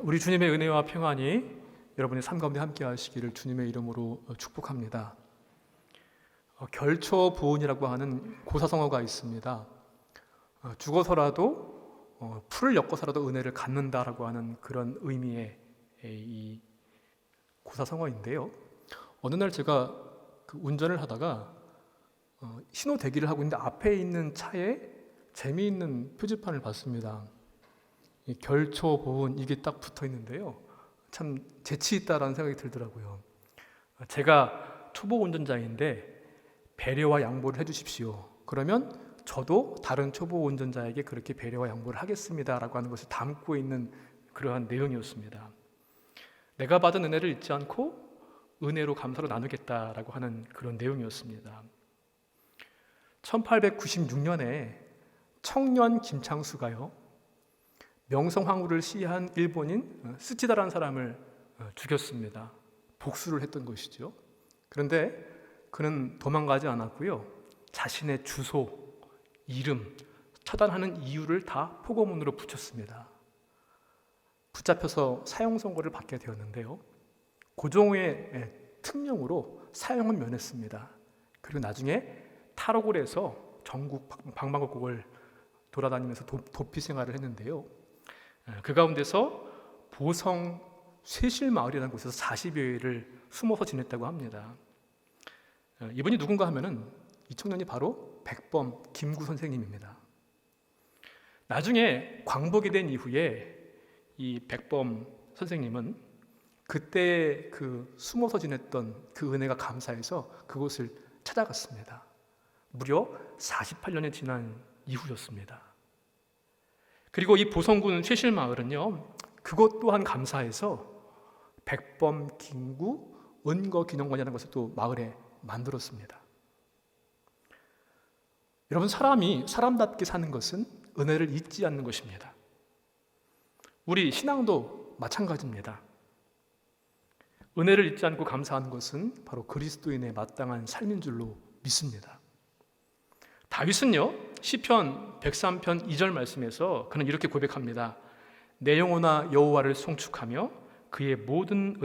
우리 주님의 은혜와 평안이 여러분의 삶 가운데 함께 하시기를 주님의 이름으로 축복합니다. 결초보은이라고 하는 고사성어가 있습니다. 죽어서라도 풀을 엮어서라도 은혜를 갖는다라고 하는 그런 의미의 이 고사성어인데요. 어느 날 제가 운전을 하다가 신호 대기를 하고 있는데 앞에 있는 차에 재미있는 표지판을 봤습니다. 이 결초보은 이게 딱 붙어 있는데요. 참 재치 있다라는 생각이 들더라고요. 제가 초보 운전자인데 배려와 양보를 해주십시오. 그러면 저도 다른 초보 운전자에게 그렇게 배려와 양보를 하겠습니다라고 하는 것을 담고 있는 그러한 내용이었습니다. 내가 받은 은혜를 잊지 않고 은혜로 감사로 나누겠다라고 하는 그런 내용이었습니다. 1896년에 청년 김창수가요, 명성황후를 시해한 일본인 스치다라는 사람을 죽였습니다. 복수를 했던 것이죠. 그런데 그는 도망가지 않았고요, 자신의 주소, 이름, 처단하는 이유를 다 포고문으로 붙였습니다. 붙잡혀서 사형 선고를 받게 되었는데요, 고종의 특령으로 사형은 면했습니다. 그리고 나중에 탈옥을 해서 전국 방방곡곡을 돌아다니면서 도피 생활을 했는데요, 그 가운데서 보성 쇠실마을이라는 곳에서 40여일을 숨어서 지냈다고 합니다. 이분이 누군가 하면은 이 청년이 바로 백범 김구 선생님입니다. 나중에 광복이 된 이후에 이 백범 선생님은 그때 그 숨어서 지냈던 그 은혜가 감사해서 그곳을 찾아갔습니다. 무려 48년이 지난 이후였습니다. 그리고 이 보성군 쇠실마을은요, 그것 또한 감사해서 백범 김구 은거기념관이라는 것을 또 마을에 만들었습니다. 여러분, 사람이 사람답게 사는 것은 은혜를 잊지 않는 것입니다. 우리 신앙도 마찬가지입니다. 은혜를 잊지 않고 감사하는 것은 바로 그리스도인의 마땅한 삶인 줄로 믿습니다. 다윗은요, 시편 103편 2절 말씀에서 그는 이렇게 고백합니다. 내 영혼아 여호와를 송축하며 그의 모든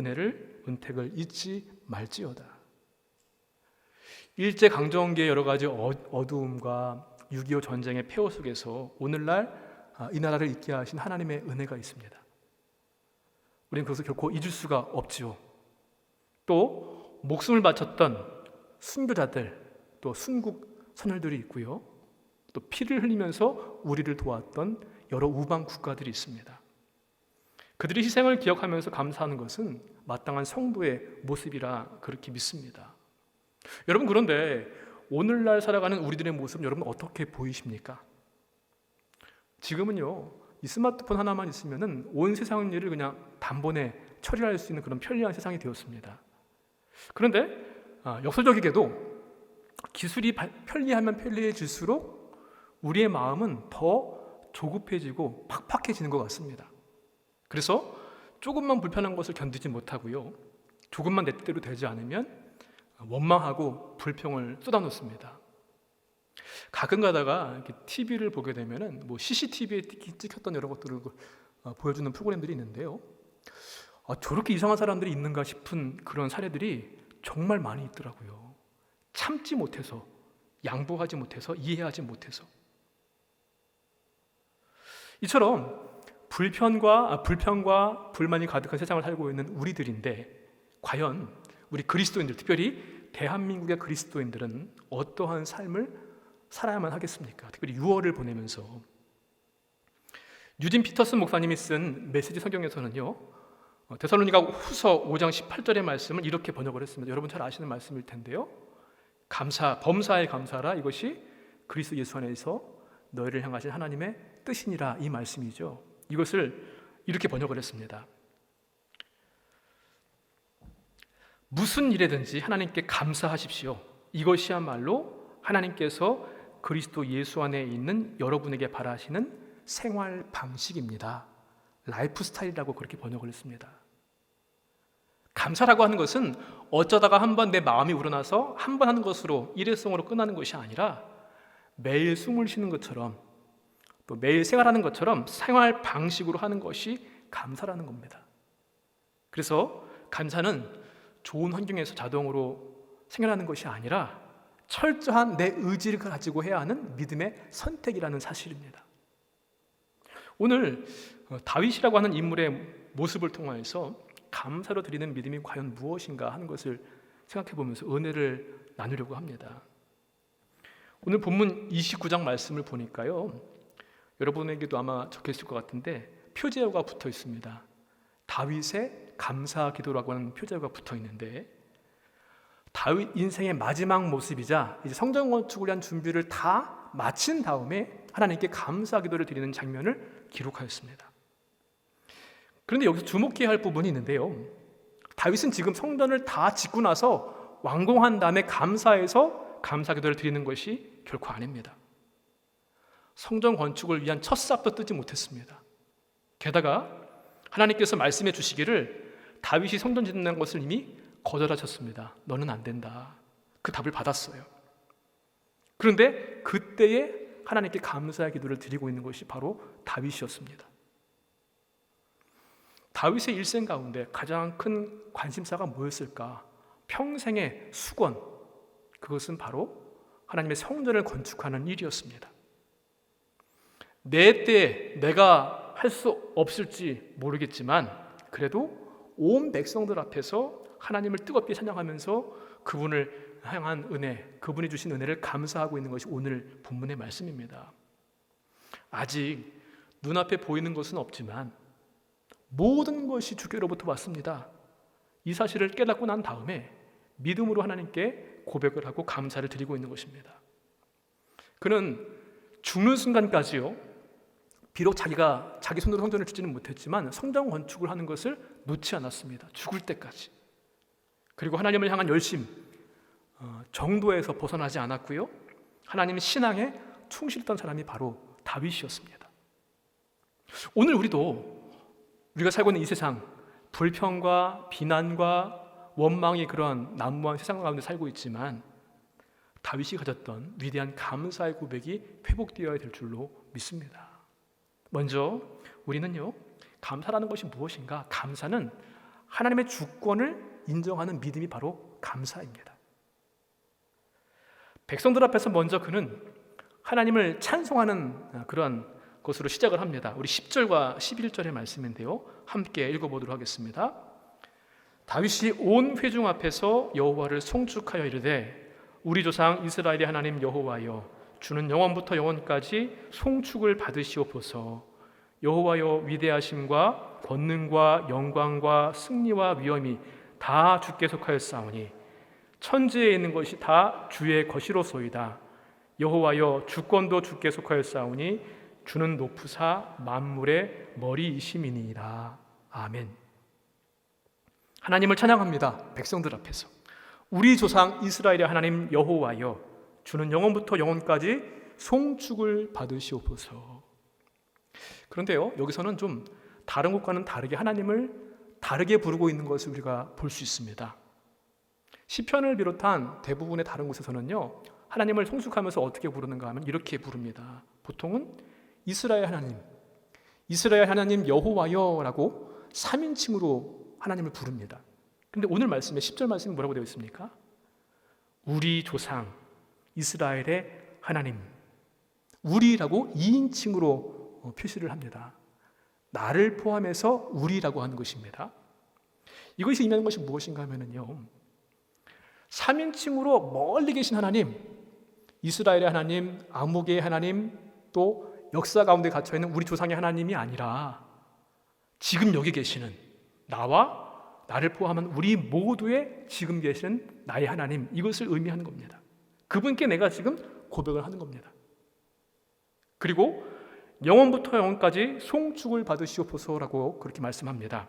은택을 잊지 말지어다. 일제강점기의 여러 가지 어두움과 6.25 전쟁의 폐허 속에서 오늘날 이 나라를 있게 하신 하나님의 은혜가 있습니다. 우리는 그것을 결코 잊을 수가 없지요. 또 목숨을 바쳤던 순교자들, 또 순국 선열들이 있고요, 또 피를 흘리면서 우리를 도왔던 여러 우방 국가들이 있습니다. 그들의 희생을 기억하면서 감사하는 것은 마땅한 성도의 모습이라 그렇게 믿습니다. 여러분, 그런데 오늘날 살아가는 우리들의 모습은 여러분 어떻게 보이십니까? 지금은요, 이 스마트폰 하나만 있으면은 온 세상 일을 그냥 단번에 처리할 수 있는 그런 편리한 세상이 되었습니다. 그런데 역설적이게도 기술이 편리하면 편리해질수록 우리의 마음은 더 조급해지고 팍팍해지는 것 같습니다. 그래서 조금만 불편한 것을 견디지 못하고요, 조금만 내 뜻대로 되지 않으면 원망하고 불평을 쏟아놓습니다. 가끔 가다가 이렇게 TV를 보게 되면은 CCTV에 찍혔던 여러 것들을 보여주는 프로그램들이 있는데요, 저렇게 이상한 사람들이 있는가 싶은 그런 사례들이 정말 많이 있더라고요. 참지 못해서, 양보하지 못해서, 이해하지 못해서. 이처럼 불평과 불만이 가득한 세상을 살고 있는 우리들인데, 과연 우리 그리스도인들, 특별히 대한민국의 그리스도인들은 어떠한 삶을 살아야만 하겠습니까? 특별히 6월을 보내면서 유진 피터슨 목사님이 쓴 메시지 성경에서는요, 데살로니가 후서 5장 18절의 말씀을 이렇게 번역을 했습니다. 여러분 잘 아시는 말씀일 텐데요, 범사에 감사하라, 이것이 그리스도 예수 안에서 너희를 향하신 하나님의 뜻이니라, 이 말씀이죠. 이것을 이렇게 번역을 했습니다. 무슨 일에든지 하나님께 감사하십시오. 이것이야말로 하나님께서 그리스도 예수 안에 있는 여러분에게 바라시는 생활 방식입니다. 라이프 스타일이라고 그렇게 번역을 했습니다. 감사라고 하는 것은 어쩌다가 한번 내 마음이 우러나서 한번 하는 것으로 일회성으로 끝나는 것이 아니라 매일 숨을 쉬는 것처럼, 또 매일 생활하는 것처럼 생활 방식으로 하는 것이 감사라는 겁니다. 그래서 감사는 좋은 환경에서 자동으로 생겨나는 것이 아니라 철저한 내 의지를 가지고 해야 하는 믿음의 선택이라는 사실입니다. 오늘 다윗이라고 하는 인물의 모습을 통하여서 감사로 드리는 믿음이 과연 무엇인가 하는 것을 생각해 보면서 은혜를 나누려고 합니다. 오늘 본문 29장 말씀을 보니까요, 여러분에게도 아마 적혀 있을 것 같은데 표제어가 붙어 있습니다. 다윗의 감사 기도라고 하는 표제어가 붙어 있는데, 다윗 인생의 마지막 모습이자 이제 성전 건축을 위한 준비를 다 마친 다음에 하나님께 감사 기도를 드리는 장면을 기록하였습니다. 그런데 여기서 주목해야 할 부분이 있는데요, 다윗은 지금 성전을 다 짓고 나서 완공한 다음에 감사해서 감사 기도를 드리는 것이 결코 아닙니다. 성전 건축을 위한 첫 삽도 뜨지 못했습니다. 게다가 하나님께서 말씀해 주시기를 다윗이 성전 짓는 것을 이미 거절하셨습니다. 너는 안 된다. 그 답을 받았어요. 그런데 그때에 하나님께 감사의 기도를 드리고 있는 것이 바로 다윗이었습니다. 다윗의 일생 가운데 가장 큰 관심사가 뭐였을까? 평생의 수건, 그것은 바로 하나님의 성전을 건축하는 일이었습니다. 내 때에 내가 할 수 없을지 모르겠지만 그래도 온 백성들 앞에서 하나님을 뜨겁게 찬양하면서 그분을 향한 은혜, 그분이 주신 은혜를 감사하고 있는 것이 오늘 본문의 말씀입니다. 아직 눈앞에 보이는 것은 없지만 모든 것이 주께로부터 왔습니다. 이 사실을 깨닫고 난 다음에 믿음으로 하나님께 고백을 하고 감사를 드리고 있는 것입니다. 그는 죽는 순간까지요, 비록 자기가 자기 손으로 성전을 짓지는 못했지만 성전 건축을 하는 것을 놓지 않았습니다. 죽을 때까지. 그리고 하나님을 향한 열심, 정도에서 벗어나지 않았고요, 하나님 신앙에 충실했던 사람이 바로 다윗이었습니다. 오늘 우리가 살고 있는 이 세상, 불평과 비난과 원망이 그런 난무한 세상 가운데 살고 있지만 다윗이 가졌던 위대한 감사의 고백이 회복되어야 될 줄로 믿습니다. 먼저 우리는요, 감사라는 것이 무엇인가? 감사는 하나님의 주권을 인정하는 믿음이 바로 감사입니다. 백성들 앞에서 먼저 그는 하나님을 찬송하는 그런 것으로 시작을 합니다. 우리 10절과 11절의 말씀인데요, 함께 읽어보도록 하겠습니다. 다윗이 온 회중 앞에서 여호와를 송축하여 이르되 우리 조상 이스라엘의 하나님 여호와여, 주는 영원부터 영원까지 송축을 받으시옵소서. 여호와여, 위대하심과 권능과 영광과 승리와 위엄이 다 주께 속하였사오니 천지에 있는 것이 다 주의 것이로소이다. 여호와여, 주권도 주께 속하였사오니 주는 높으사 만물의 머리이심이니이다. 아멘. 하나님을 찬양합니다. 백성들 앞에서 우리 조상 이스라엘의 하나님 여호와여, 주는 영원부터 영원까지 송축을 받으시옵소서. 그런데요, 여기서는 좀 다른 곳과는 다르게 하나님을 다르게 부르고 있는 것을 우리가 볼 수 있습니다. 시편을 비롯한 대부분의 다른 곳에서는요, 하나님을 송축하면서 어떻게 부르는가 하면 이렇게 부릅니다. 보통은 이스라엘 하나님 여호와여라고 3인칭으로 하나님을 부릅니다. 그런데 오늘 말씀에 10절 말씀에 뭐라고 되어 있습니까? 우리 조상 이스라엘의 하나님, 우리라고 2인칭으로 표시를 합니다. 나를 포함해서 우리라고 하는 것입니다. 이것이 의미하는 것이 무엇인가 하면요, 3인칭으로 멀리 계신 하나님, 이스라엘의 하나님, 아무개의 하나님, 또 역사 가운데 갇혀있는 우리 조상의 하나님이 아니라 지금 여기 계시는 나와 나를 포함한 우리 모두의 지금 계시는 나의 하나님, 이것을 의미하는 겁니다. 그분께 내가 지금 고백을 하는 겁니다. 그리고 영원부터 영원까지 송축을 받으시옵소서라고 그렇게 말씀합니다.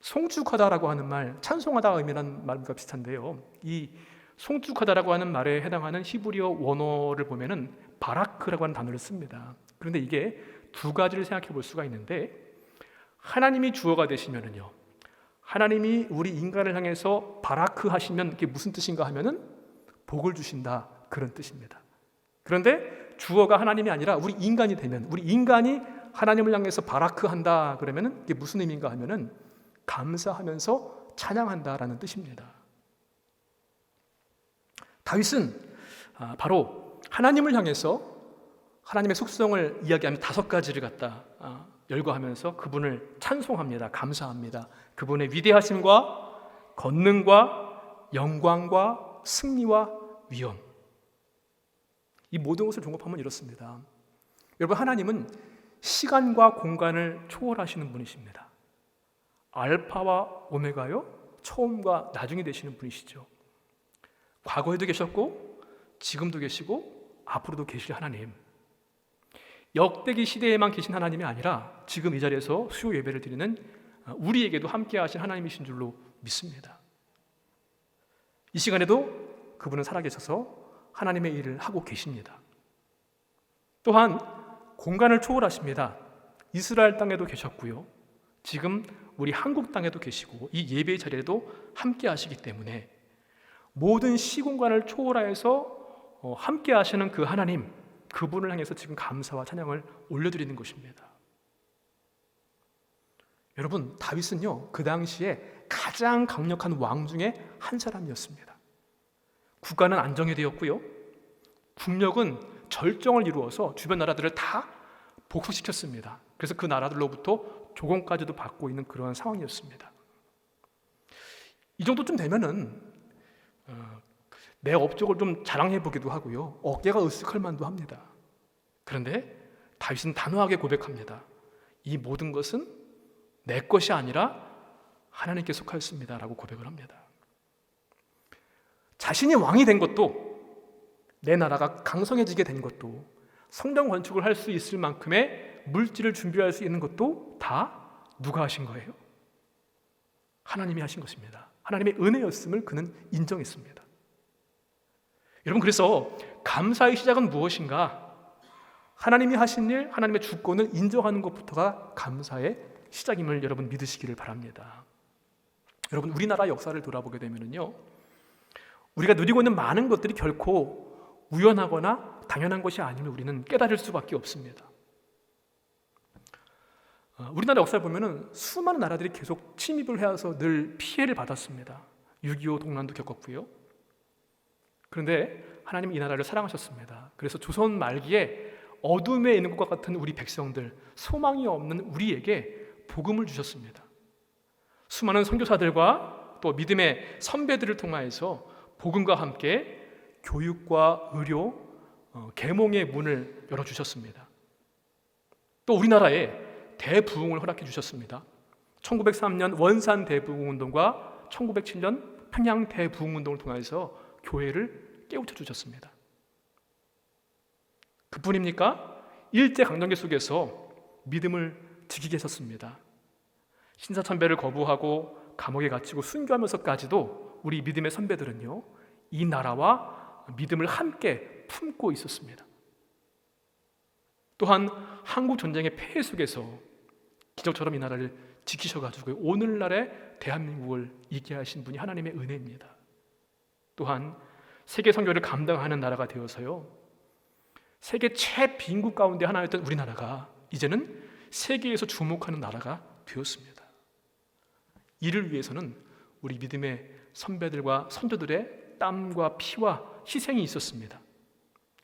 송축하다라고 하는 말, 찬송하다 의미하는 말과 비슷한데요, 이 송축하다라고 하는 말에 해당하는 히브리어 원어를 보면은 바라크라고 하는 단어를 씁니다. 그런데 이게 두 가지를 생각해 볼 수가 있는데, 하나님이 주어가 되시면은요, 하나님이 우리 인간을 향해서 바라크 하시면 이게 무슨 뜻인가 하면은 복을 주신다, 그런 뜻입니다. 그런데 주어가 하나님이 아니라 우리 인간이 되면, 우리 인간이 하나님을 향해서 바라크한다 그러면은 이게 무슨 의미인가 하면은 감사하면서 찬양한다라는 뜻입니다. 다윗은 바로 하나님을 향해서 하나님의 속성을 이야기하면 5가지를 갖다 열거하면서 그분을 찬송합니다. 감사합니다. 그분의 위대하심과 권능과 영광과 승리와 위엄, 이 모든 것을 종합하면 이렇습니다. 여러분, 하나님은 시간과 공간을 초월하시는 분이십니다. 알파와 오메가요, 처음과 나중이 되시는 분이시죠. 과거에도 계셨고 지금도 계시고 앞으로도 계실 하나님, 역대기 시대에만 계신 하나님이 아니라 지금 이 자리에서 수요 예배를 드리는 우리에게도 함께 하신 하나님이신 줄로 믿습니다. 이 시간에도 그분은 살아계셔서 하나님의 일을 하고 계십니다. 또한 공간을 초월하십니다. 이스라엘 땅에도 계셨고요, 지금 우리 한국 땅에도 계시고 이 예배의 자리에도 함께 하시기 때문에 모든 시공간을 초월하여서 함께 하시는 그 하나님, 그분을 향해서 지금 감사와 찬양을 올려드리는 것입니다. 여러분, 다윗은요 그 당시에 가장 강력한 왕 중에 한 사람이었습니다. 국가는 안정이 되었고요, 국력은 절정을 이루어서 주변 나라들을 다 복수시켰습니다. 그래서 그 나라들로부터 조공까지도 받고 있는 그런 상황이었습니다. 이 정도쯤 되면은 내 업적을 좀 자랑해 보기도 하고요, 어깨가 으쓱할 만도 합니다. 그런데 다윗은 단호하게 고백합니다. 이 모든 것은 내 것이 아니라 하나님께 속하였습니다 라고 고백을 합니다. 자신이 왕이 된 것도, 내 나라가 강성해지게 된 것도, 성전 건축을 할 수 있을 만큼의 물질을 준비할 수 있는 것도 다 누가 하신 거예요? 하나님이 하신 것입니다. 하나님의 은혜였음을 그는 인정했습니다. 여러분, 그래서 감사의 시작은 무엇인가? 하나님이 하신 일, 하나님의 주권을 인정하는 것부터가 감사의 시작임을 여러분 믿으시기를 바랍니다. 여러분, 우리나라 역사를 돌아보게 되면요, 우리가 누리고 있는 많은 것들이 결코 우연하거나 당연한 것이 아님을 우리는 깨달을 수밖에 없습니다. 우리나라 역사를 보면은 수많은 나라들이 계속 침입을 해와서 늘 피해를 받았습니다. 6.25 동란도 겪었고요. 그런데 하나님은 이 나라를 사랑하셨습니다. 그래서 조선 말기에 어둠에 있는 것과 같은 우리 백성들, 소망이 없는 우리에게 복음을 주셨습니다. 수많은 선교사들과 또 믿음의 선배들을 통하여서 복음과 함께 교육과 의료, 계몽의 문을 열어주셨습니다. 또 우리나라에 대부흥을 허락해 주셨습니다. 1903년 원산 대부흥운동과 1907년 평양 대부흥운동을 통해서 교회를 깨우쳐 주셨습니다. 그뿐입니까? 일제강점기 속에서 믿음을 지키게 하셨습니다. 신사참배를 거부하고 감옥에 갇히고 순교하면서까지도 우리 믿음의 선배들은요, 이 나라와 믿음을 함께 품고 있었습니다. 또한 한국 전쟁의 폐해 속에서 기적처럼 이 나라를 지키셔가지고 오늘날의 대한민국을 있게 하신 분이 하나님의 은혜입니다. 또한 세계 선교를 감당하는 나라가 되어서요, 세계 최빈국 가운데 하나였던 우리나라가 이제는 세계에서 주목하는 나라가 되었습니다. 이를 위해서는 우리 믿음의 선배들과 선조들의 땀과 피와 희생이 있었습니다.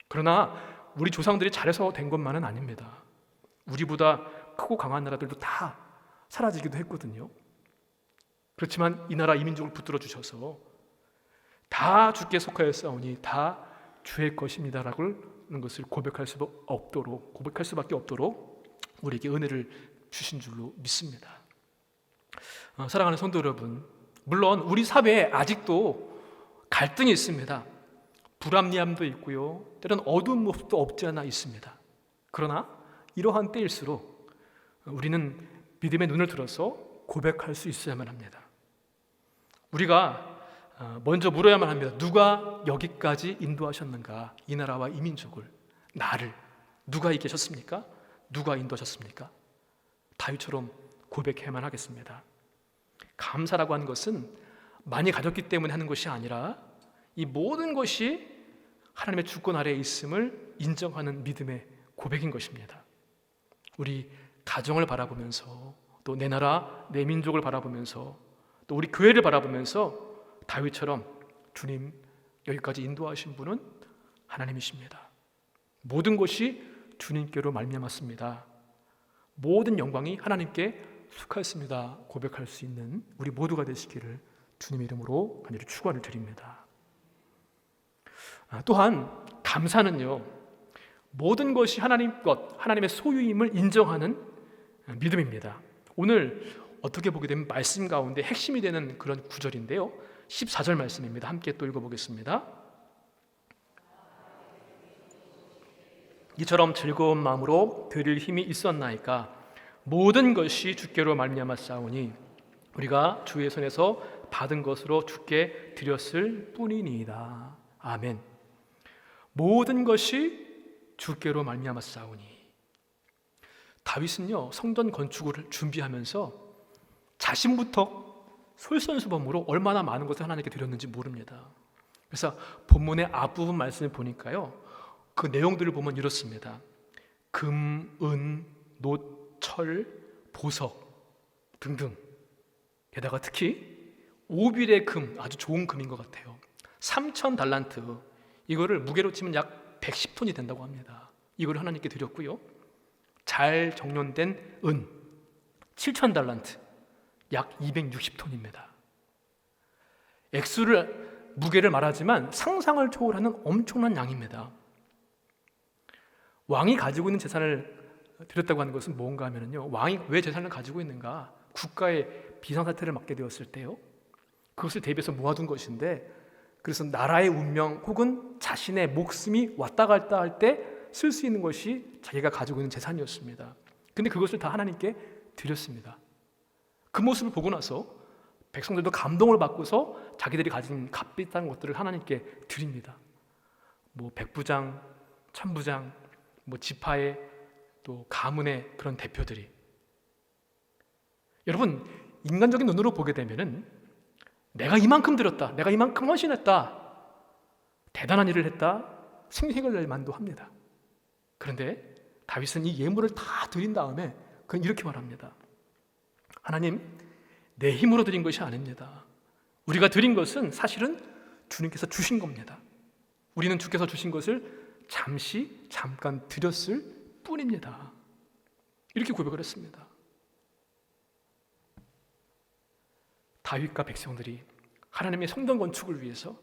그러나 우리 조상들이 잘해서 된 것만은 아닙니다. 우리보다 크고 강한 나라들도 다 사라지기도 했거든요. 그렇지만 이 나라 이 민족을 붙들어 주셔서 다 주께 속하였사오니 다 주의 것입니다라는 것을 고백할 수밖에 없도록 우리에게 은혜를 주신 줄로 믿습니다. 사랑하는 성도 여러분, 물론 우리 사회에 아직도 갈등이 있습니다. 불합리함도 있고요, 때로는 어두운 모습도 없지 않아 있습니다. 그러나 이러한 때일수록 우리는 믿음의 눈을 들어서 고백할 수 있어야만 합니다. 우리가 먼저 물어야만 합니다. 누가 여기까지 인도하셨는가? 이 나라와 이 민족을, 나를 누가 있게 하셨습니까? 누가 인도하셨습니까? 다윗처럼 고백해야만 하겠습니다. 감사라고 하는 것은 많이 가졌기 때문에 하는 것이 아니라 이 모든 것이 하나님의 주권 아래에 있음을 인정하는 믿음의 고백인 것입니다. 우리 가정을 바라보면서 또 내 나라, 내 민족을 바라보면서 또 우리 교회를 바라보면서 다윗처럼 주님 여기까지 인도하신 분은 하나님이십니다. 모든 것이 주님께로 말미암았습니다. 모든 영광이 하나님께 속하였습니다. 고백할 수 있는 우리 모두가 되시기를 주님의 이름으로 간절히 축원을 드립니다. 또한 감사는요, 모든 것이 하나님 것, 하나님의 소유임을 인정하는 믿음입니다. 오늘 어떻게 보게 되면 말씀 가운데 핵심이 되는 그런 구절인데요, 14절 말씀입니다. 함께 또 읽어보겠습니다. 이처럼 즐거운 마음으로 드릴 힘이 있었나이까 모든 것이 주께로 말미암았사오니 우리가 주의 손에서 받은 것으로 주께 드렸을 뿐이니이다. 아멘. 모든 것이 주께로 말미암았사오니. 다윗은요, 성전 건축을 준비하면서 자신부터 솔선수범으로 얼마나 많은 것을 하나님께 드렸는지 모릅니다. 그래서 본문의 앞부분 말씀을 보니까요, 그 내용들을 보면 이렇습니다. 금, 은, 놋, 철, 보석 등등. 게다가 특히 오빌의 금, 아주 좋은 금인 것 같아요. 3,000달란트, 이거를 무게로 치면 약 110톤이 된다고 합니다. 이걸 하나님께 드렸고요, 잘 정련된 은 7,000달란트, 약 260톤입니다. 액수를, 무게를 말하지만 상상을 초월하는 엄청난 양입니다. 왕이 가지고 있는 재산을 드렸다고 하는 것은 뭔가 하면요, 왕이 왜 재산을 가지고 있는가? 국가의 비상사태를 맞게 되었을 때요, 그것을 대비해서 모아둔 것인데, 그래서 나라의 운명 혹은 자신의 목숨이 왔다 갔다 할 때 쓸 수 있는 것이 자기가 가지고 있는 재산이었습니다. 근데 그것을 다 하나님께 드렸습니다. 그 모습을 보고 나서 백성들도 감동을 받고서 자기들이 가진 값비싼 것들을 하나님께 드립니다. 뭐 백부장, 천부장, 뭐 지파의 또 가문의 그런 대표들이. 여러분, 인간적인 눈으로 보게 되면은 내가 이만큼 드렸다, 내가 이만큼 헌신했다, 대단한 일을 했다 생색을 낼 만도 합니다. 그런데 다윗은 이 예물을 다 드린 다음에 그는 이렇게 말합니다. 하나님, 내 힘으로 드린 것이 아닙니다. 우리가 드린 것은 사실은 주님께서 주신 겁니다. 우리는 주께서 주신 것을 잠깐 드렸을 뿐입니다. 이렇게 고백을 했습니다. 다윗과 백성들이 하나님의 성전 건축을 위해서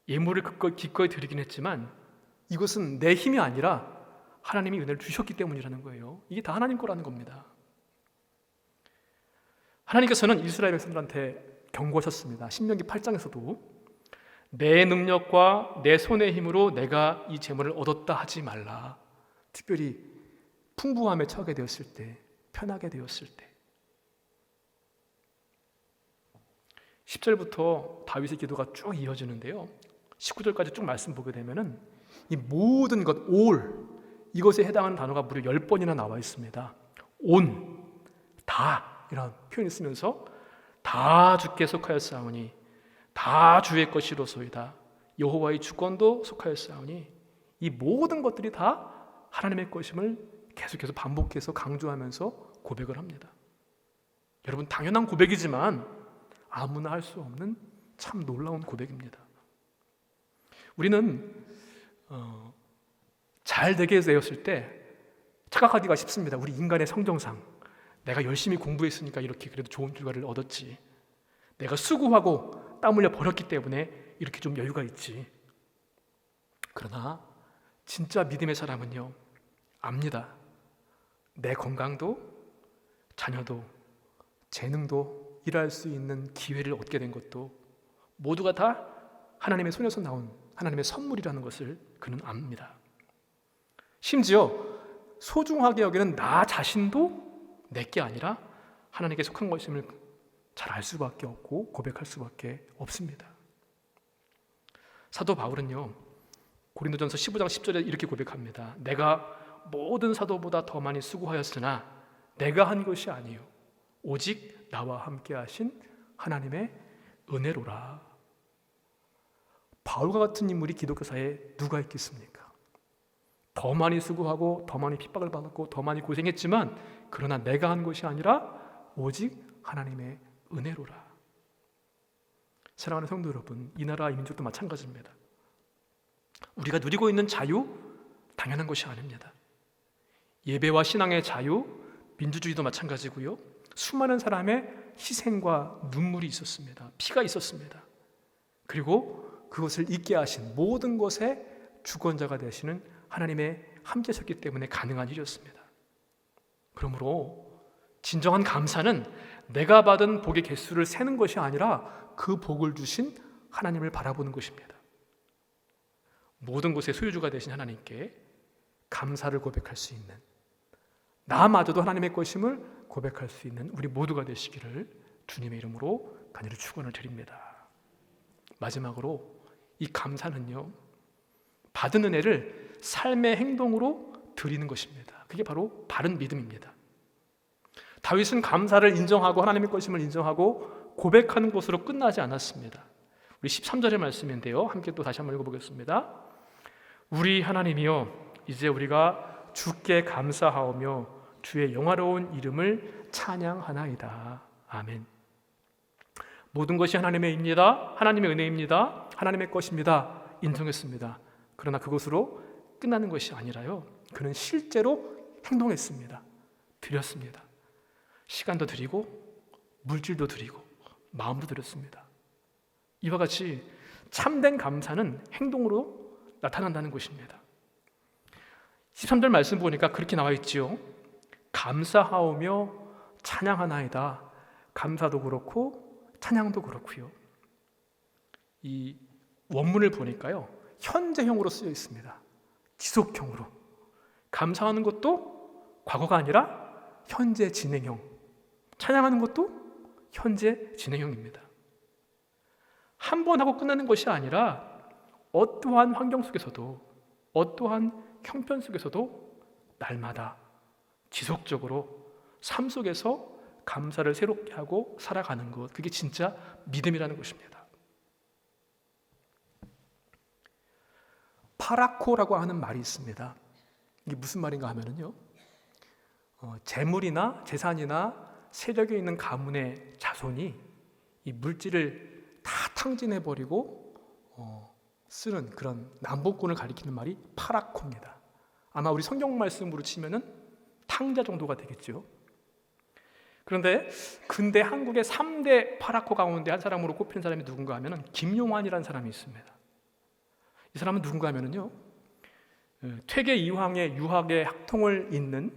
예물을 기꺼이 드리긴 했지만 이것은 내 힘이 아니라 하나님이 은혜를 주셨기 때문이라는 거예요. 이게 다 하나님 거라는 겁니다. 하나님께서는 이스라엘 백성들한테 경고하셨습니다. 신명기 8장에서도 내 능력과 내 손의 힘으로 내가 이 재물을 얻었다 하지 말라. 특별히 풍부함에 처하게 되었을 때, 편하게 되었을 때. 10절부터 다윗의 기도가 쭉 이어지는데요, 19절까지 쭉 말씀 보게 되면은 이 모든 것, all, 이것에 해당하는 단어가 무려 10번이나 나와 있습니다. 온, 다 이런 표현을 쓰면서 다 주께 속하였사오니 다 주의 것이로소이다. 여호와의 주권도 속하였사오니, 이 모든 것들이 다 하나님의 것임을 계속해서 반복해서 강조하면서 고백을 합니다. 여러분, 당연한 고백이지만 아무나 할 수 없는 참 놀라운 고백입니다. 우리는 잘 되게 되었을 때 착각하기가 쉽습니다. 우리 인간의 성정상 내가 열심히 공부했으니까 이렇게 그래도 좋은 결과를 얻었지, 내가 수고하고 땀 흘려 벌었기 때문에 이렇게 좀 여유가 있지. 그러나 진짜 믿음의 사람은요, 압니다. 내 건강도, 자녀도, 재능도, 일할 수 있는 기회를 얻게 된 것도 모두가 다 하나님의 손에서 나온 하나님의 선물이라는 것을 그는 압니다. 심지어 소중하게 여기는 나 자신도 내게 아니라 하나님께 속한 것임을 잘 알 수밖에 없고 고백할 수밖에 없습니다. 사도 바울은요, 고린도전서 15장 10절에 이렇게 고백합니다. 내가 모든 사도보다 더 많이 수고하였으나 내가 한 것이 아니요 오직 나와 함께 하신 하나님의 은혜로라. 바울과 같은 인물이 기독교사에 누가 있겠습니까? 더 많이 수고하고 더 많이 핍박을 받았고 더 많이 고생했지만 그러나 내가 한 것이 아니라 오직 하나님의 은혜로라. 사랑하는 성도 여러분, 이 나라 이 민족도 마찬가지입니다. 우리가 누리고 있는 자유 당연한 것이 아닙니다. 예배와 신앙의 자유, 민주주의도 마찬가지고요. 수많은 사람의 희생과 눈물이 있었습니다. 피가 있었습니다. 그리고 그것을 잊게 하신 모든 것의 주권자가 되시는 하나님의 함께 하셨기 때문에 가능한 일이었습니다. 그러므로 진정한 감사는 내가 받은 복의 개수를 세는 것이 아니라 그 복을 주신 하나님을 바라보는 것입니다. 모든 것의 소유주가 되신 하나님께 감사를 고백할 수 있는, 나마저도 하나님의 것임을 고백할 수 있는 우리 모두가 되시기를 주님의 이름으로 간절히 축원을 드립니다. 마지막으로 이 감사는요, 받은 은혜를 삶의 행동으로 드리는 것입니다. 그게 바로 바른 믿음입니다. 다윗은 감사를 인정하고 하나님의 것임을 인정하고 고백하는 것으로 끝나지 않았습니다. 우리 13절의 말씀인데요, 함께 또 다시 한번 읽어보겠습니다. 우리 하나님이여, 이제 우리가 주께 감사하오며 주의 영화로운 이름을 찬양하나이다. 아멘. 모든 것이 하나님의입니다. 하나님의 은혜입니다. 하나님의 것입니다. 인정했습니다. 그러나 그것으로 끝나는 것이 아니라요, 그는 실제로 행동했습니다. 드렸습니다. 시간도 드리고 물질도 드리고 마음도 드렸습니다. 이와 같이 참된 감사는 행동으로 나타난다는 것입니다. 13절 말씀 보니까 그렇게 나와 있지요. 감사하오며 찬양하나이다. 감사도 그렇고 찬양도 그렇고요. 이 원문을 보니까요, 현재형으로 쓰여 있습니다. 지속형으로. 감사하는 것도 과거가 아니라 현재 진행형, 찬양하는 것도 현재 진행형입니다. 한 번 하고 끝나는 것이 아니라 어떠한 환경 속에서도, 어떠한 형편 속에서도 날마다 지속적으로 삶 속에서 감사를 새롭게 하고 살아가는 것, 그게 진짜 믿음이라는 것입니다. 파라코라고 하는 말이 있습니다. 이게 무슨 말인가 하면은요, 재물이나 재산이나 세력에 있는 가문의 자손이 이 물질을 다 탕진해버리고 쓰는 그런 남복군을 가리키는 말이 파라코입니다. 아마 우리 성경 말씀으로 치면은 탕자 정도가 되겠죠. 그런데 근대 한국의 3대 파라코 가운데 한 사람으로 꼽히는 사람이 누군가 하면은 김용환이라는 사람이 있습니다. 이 사람은 누군가 하면은요, 퇴계 이황의 유학의 학통을 잇는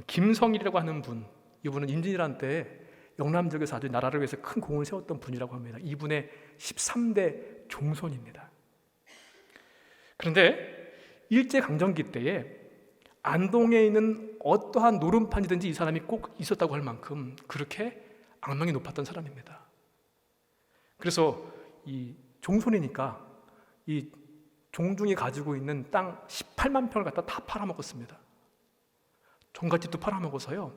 김성일이라고 하는 분, 이분은 임진왜란 때 영남 지역에서 아주 나라를 위해서 큰 공을 세웠던 분이라고 합니다. 이분의 13대 종손입니다. 그런데 일제강점기 때에 안동에 있는 어떠한 노름판이든지 이 사람이 꼭 있었다고 할 만큼 그렇게 악명이 높았던 사람입니다. 그래서 이 종손이니까 이 종중이 가지고 있는 땅 18만 평을 갖다 다 팔아먹었습니다. 종갓집도 팔아먹어서요,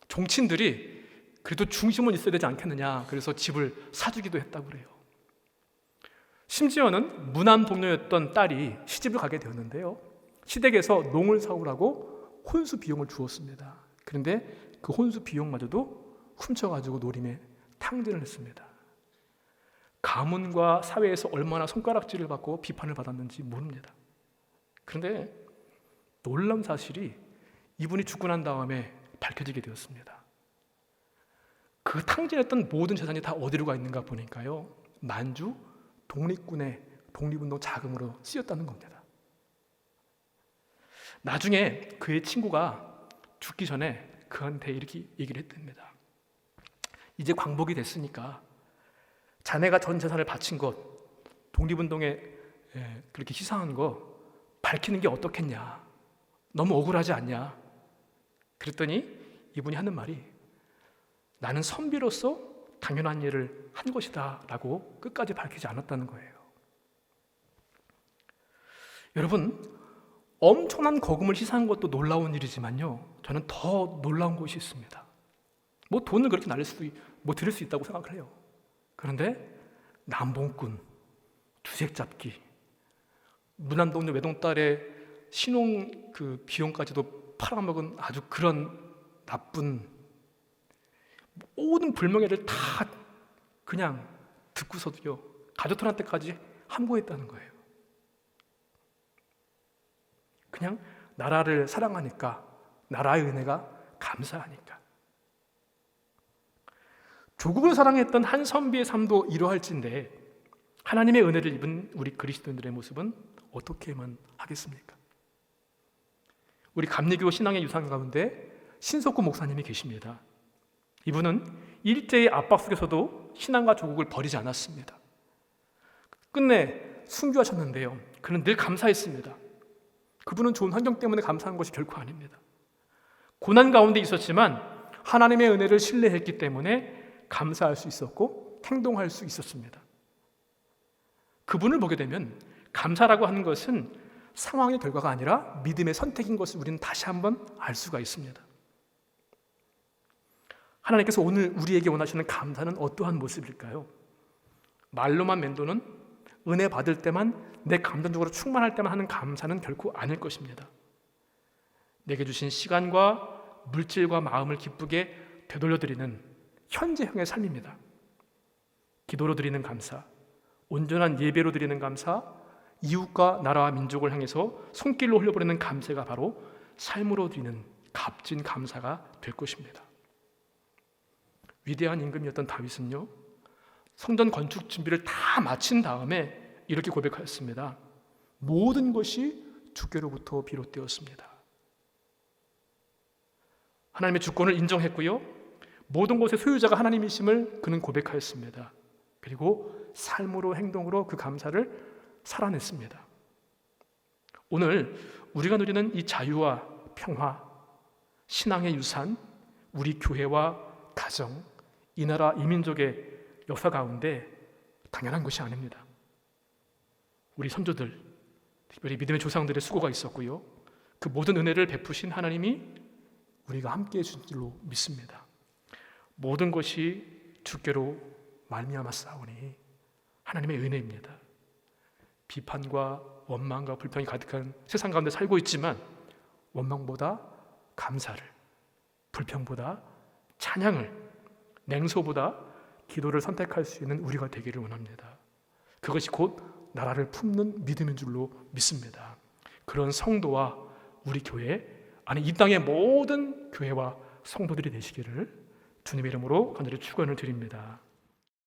종친들이 그래도 중심은 있어야 되지 않겠느냐, 그래서 집을 사주기도 했다고 그래요. 심지어는 무난 동료였던 딸이 시집을 가게 되었는데요, 시댁에서 농을 사오라고 혼수 비용을 주었습니다. 그런데 그 혼수 비용마저도 훔쳐가지고 노림에 탕진을 했습니다. 가문과 사회에서 얼마나 손가락질을 받고 비판을 받았는지 모릅니다. 그런데 놀라운 사실이 이분이 죽고 난 다음에 밝혀지게 되었습니다. 그 탕진했던 모든 재산이 다 어디로 가 있는가 보니까요, 만주 독립군의 독립운동 자금으로 쓰였다는 겁니다. 나중에 그의 친구가 죽기 전에 그한테 이렇게 얘기를 했답니다. 이제 광복이 됐으니까 자네가 전 재산을 바친 것, 독립운동에 그렇게 희생한 거 밝히는 게 어떻겠냐, 너무 억울하지 않냐. 그랬더니 이분이 하는 말이, 나는 선비로서 당연한 일을 한 것이다 라고 끝까지 밝히지 않았다는 거예요. 여러분, 엄청난 거금을 희생한 것도 놀라운 일이지만요, 저는 더 놀라운 것이 있습니다. 뭐 돈을 그렇게 날릴 수도, 뭐 드릴 수 있다고 생각을 해요. 그런데 남봉꾼, 주색 잡기, 무난동네 외동딸의 신혼 그 비용까지도 팔아먹은 아주 그런 나쁜 모든 불명예를 다 그냥 듣고서도요 가족들한테까지 함구했다는 거예요. 그냥 나라를 사랑하니까, 나라의 은혜가 감사하니까. 조국을 사랑했던 한 선비의 삶도 이러할진데 하나님의 은혜를 입은 우리 그리스도인들의 모습은 어떻게만 하겠습니까? 우리 감리교 신앙의 유산 가운데 신석구 목사님이 계십니다. 이분은 일제의 압박 속에서도 신앙과 조국을 버리지 않았습니다. 끝내 순교하셨는데요, 그는 늘 감사했습니다. 그분은 좋은 환경 때문에 감사한 것이 결코 아닙니다. 고난 가운데 있었지만 하나님의 은혜를 신뢰했기 때문에 감사할 수 있었고 행동할 수 있었습니다. 그분을 보게 되면 감사라고 하는 것은 상황의 결과가 아니라 믿음의 선택인 것을 우리는 다시 한번 알 수가 있습니다. 하나님께서 오늘 우리에게 원하시는 감사는 어떠한 모습일까요? 말로만 맴도는 은혜 받을 때만, 내 감정적으로 충만할 때만 하는 감사는 결코 아닐 것입니다. 내게 주신 시간과 물질과 마음을 기쁘게 되돌려드리는 현재형의 삶입니다. 기도로 드리는 감사, 온전한 예배로 드리는 감사, 이웃과 나라와 민족을 향해서 손길로 흘려보내는 감사가 바로 삶으로 드리는 값진 감사가 될 것입니다. 위대한 임금이었던 다윗은요, 성전 건축 준비를 다 마친 다음에 이렇게 고백하였습니다. 모든 것이 주께로부터 비롯되었습니다. 하나님의 주권을 인정했고요, 모든 것의 소유자가 하나님이심을 그는 고백하였습니다. 그리고 삶으로, 행동으로 그 감사를 살아냈습니다. 오늘 우리가 누리는 이 자유와 평화, 신앙의 유산, 우리 교회와 가정, 이 나라 이 민족의 역사 가운데 당연한 것이 아닙니다. 우리 선조들, 특별히 믿음의 조상들의 수고가 있었고요, 그 모든 은혜를 베푸신 하나님이 우리가 함께해 주신 줄로 믿습니다. 모든 것이 주께로 말미암아 싸우니 하나님의 은혜입니다. 비판과 원망과 불평이 가득한 세상 가운데 살고 있지만 원망보다 감사를, 불평보다 찬양을, 냉소보다 기도를 선택할 수 있는 우리가 되기를 원합니다. 그것이 곧 나라를 품는 믿음인 줄로 믿습니다. 그런 성도와 우리 교회, 아니 이 땅의 모든 교회와 성도들이 되시기를 주님의 이름으로 간절히 축원을 드립니다.